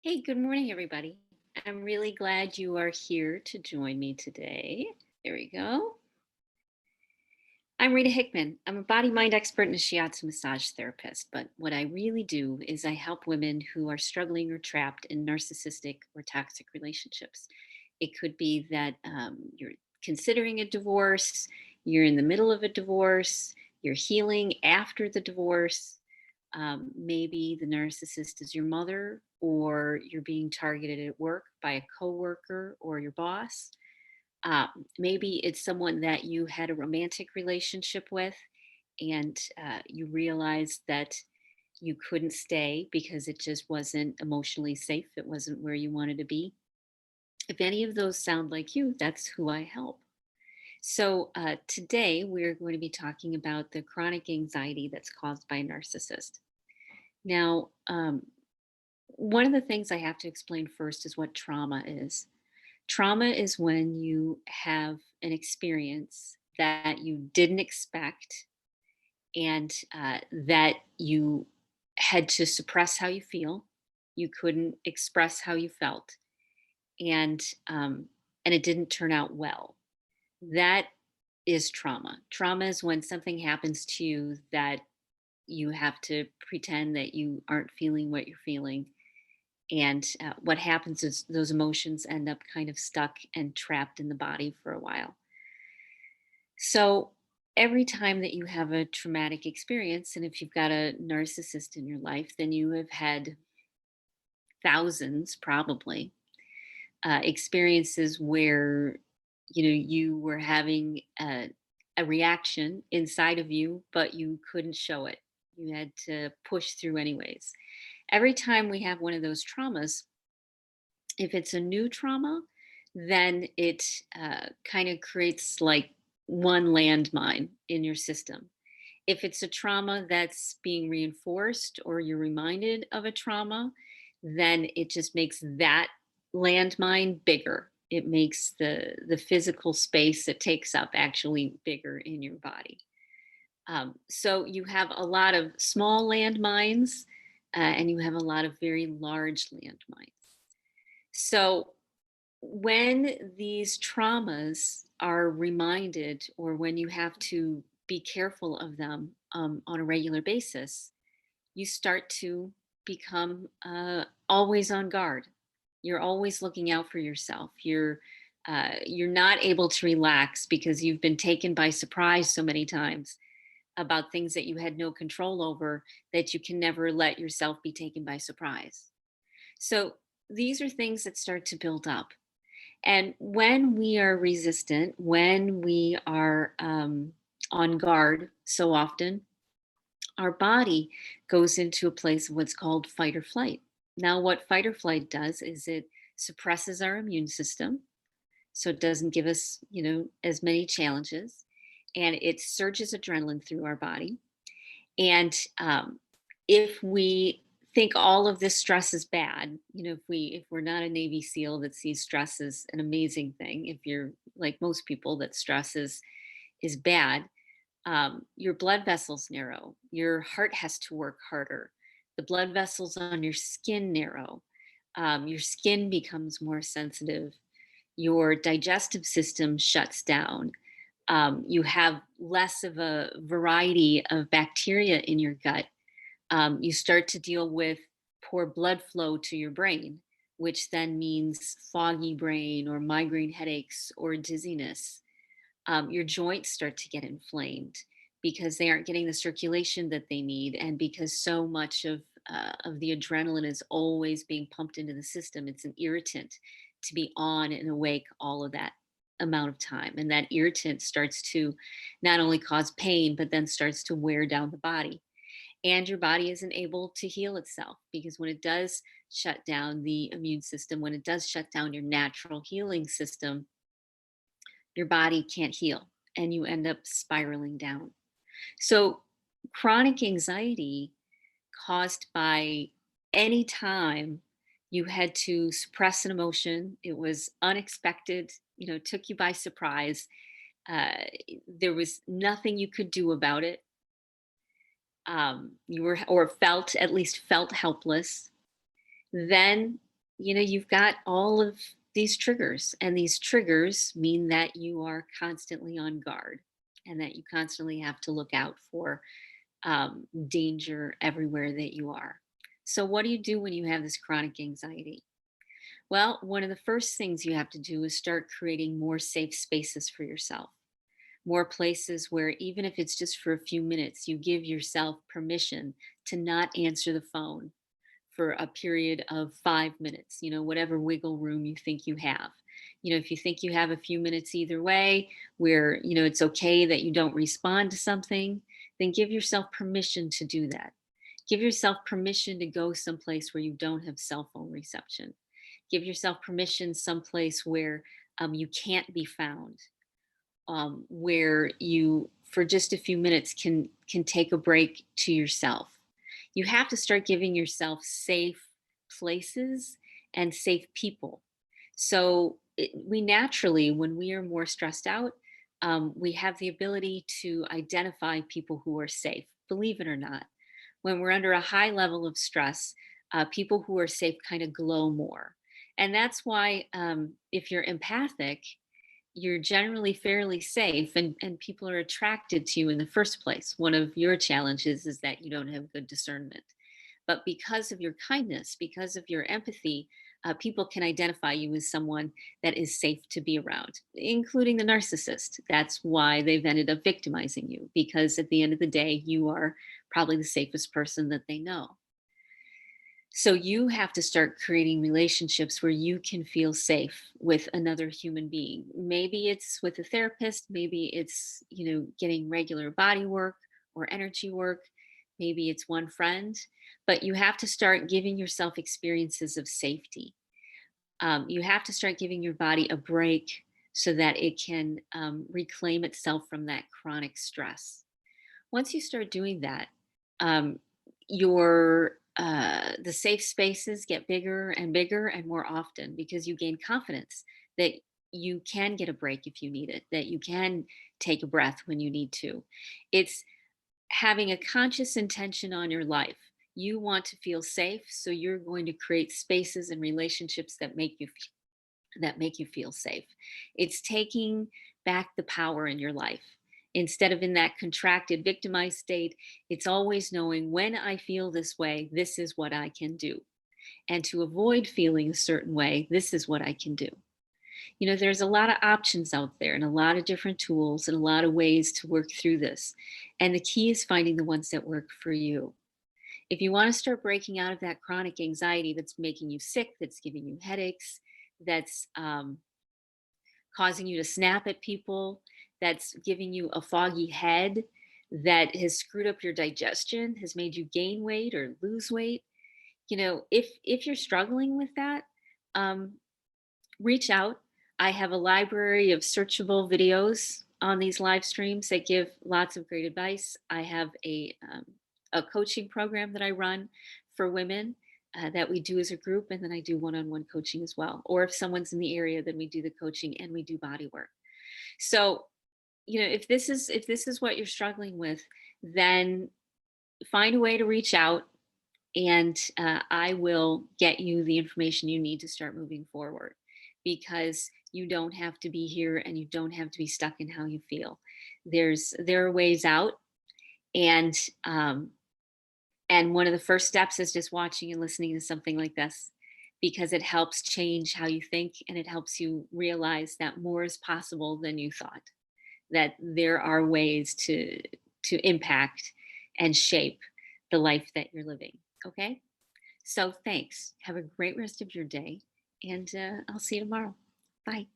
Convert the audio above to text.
Hey, good morning, everybody. I'm really glad you are here to join me today. There we go. I'm Rita Hickman. I'm a body mind expert and a shiatsu massage therapist. But what I really do is I help women who are struggling or trapped in narcissistic or toxic relationships. It could be that you're considering a divorce, you're in the middle of a divorce, you're healing after the divorce. Maybe the narcissist is your mother, or you're being targeted at work by a coworker or your boss. Maybe it's someone that you had a romantic relationship with, and you realized that you couldn't stay because it just wasn't emotionally safe. It wasn't where you wanted to be. If any of those sound like you, that's who I help. So, today we're going to be talking about the chronic anxiety that's caused by a narcissist. Now, one of the things I have to explain first is what trauma is. Trauma is when you have an experience that you didn't expect, and that you had to suppress how you feel. You couldn't express how you felt, and and it didn't turn out well. That is trauma. Trauma is when something happens to you that you have to pretend that you aren't feeling what you're feeling. And what happens is those emotions end up kind of stuck and trapped in the body for a while. So every time that you have a traumatic experience, and if you've got a narcissist in your life, then you have had thousands probably experiences where you were having a reaction inside of you, but you couldn't show it. You had to push through anyways. Every time we have one of those traumas, if it's a new trauma, then it kind of creates like one landmine in your system. If it's a trauma that's being reinforced or you're reminded of a trauma, then it just makes that landmine bigger. It makes the physical space it takes up actually bigger in your body. So you have a lot of small landmines, and you have a lot of very large landmines. So when these traumas are reminded, or when you have to be careful of them on a regular basis, you start to become always on guard. You're always looking out for yourself. You're not able to relax because you've been taken by surprise so many times about things that you had no control over, that you can never let yourself be taken by surprise. So these are things that start to build up. And when we are resistant, when we are on guard so often, our body goes into a place of what's called fight or flight. Now, what fight or flight does is it suppresses our immune system, so it doesn't give us, as many challenges, and it surges adrenaline through our body. And if we think all of this stress is bad, if we're not a Navy SEAL that sees stress as an amazing thing, if you're like most people that stress is bad, your blood vessels narrow, your heart has to work harder, the blood vessels on your skin narrow, your skin becomes more sensitive, your digestive system shuts down. You have less of a variety of bacteria in your gut. You start to deal with poor blood flow to your brain, which then means foggy brain or migraine headaches or dizziness. Your joints start to get inflamed because they aren't getting the circulation that they need, and because so much of the adrenaline is always being pumped into the system. It's an irritant to be on and awake all of that amount of time, and that irritant starts to not only cause pain but then starts to wear down the body, and your body isn't able to heal itself, because when it does shut down the immune system, when it does shut down your natural healing system, your body can't heal and you end up spiraling down. So, chronic anxiety caused by any time you had to suppress an emotion, it was unexpected, took you by surprise, uh, there was nothing you could do about it. You were, or felt, at least felt helpless. Then You've got all of these triggers, and these triggers mean that you are constantly on guard and that you constantly have to look out for danger everywhere that you are. So, what do you do when you have this chronic anxiety? Well, one of the first things you have to do is start creating more safe spaces for yourself, more places where, even if it's just for a few minutes, you give yourself permission to not answer the phone for a period of 5 minutes, whatever wiggle room you think you have. If you think you have a few minutes either way, where, it's okay that you don't respond to something, then give yourself permission to do that. Give yourself permission to go someplace where you don't have cell phone reception. Give yourself permission someplace where you can't be found, where you, for just a few minutes, can take a break to yourself. You have to start giving yourself safe places and safe people. So we naturally, when we are more stressed out, we have the ability to identify people who are safe. Believe it or not, when we're under a high level of stress, people who are safe kind of glow more. And that's why, if you're empathic, you're generally fairly safe, and people are attracted to you in the first place. One of your challenges is that you don't have good discernment. But because of your kindness, because of your empathy, people can identify you as someone that is safe to be around, including the narcissist. That's why they've ended up victimizing you, because at the end of the day, you are probably the safest person that they know. So you have to start creating relationships where you can feel safe with another human being. Maybe it's with a therapist, maybe it's, getting regular body work or energy work, maybe it's one friend, but you have to start giving yourself experiences of safety. You have to start giving your body a break so that it can reclaim itself from that chronic stress. Once you start doing that, um, your the safe spaces get bigger and bigger and more often, because you gain confidence that you can get a break if you need it, that you can take a breath when you need to. It's having a conscious intention on your life. You want to feel safe, so you're going to create spaces and relationships that make you feel safe. It's taking back the power in your life. Instead of in that contracted, victimized state, it's always knowing, when I feel this way, this is what I can do. And to avoid feeling a certain way, this is what I can do. There's a lot of options out there and a lot of different tools and a lot of ways to work through this. And the key is finding the ones that work for you. If you want to start breaking out of that chronic anxiety that's making you sick, that's giving you headaches, that's causing you to snap at people, that's giving you a foggy head, that has screwed up your digestion, has made you gain weight or lose weight. If you're struggling with that, um, reach out. I have a library of searchable videos on these live streams that give lots of great advice. I have a coaching program that I run for women, that we do as a group, and then I do one-on-one coaching as well. Or if someone's in the area, then we do the coaching and we do body work. So, if this is what you're struggling with, then find a way to reach out, and I will get you the information you need to start moving forward, because you don't have to be here and you don't have to be stuck in how you feel. There are ways out, and one of the first steps is just watching and listening to something like this, because it helps change how you think, and it helps you realize that more is possible than you thought, that there are ways to impact and shape the life that you're living. Okay? So thanks. Have a great rest of your day, and I'll see you tomorrow. Bye.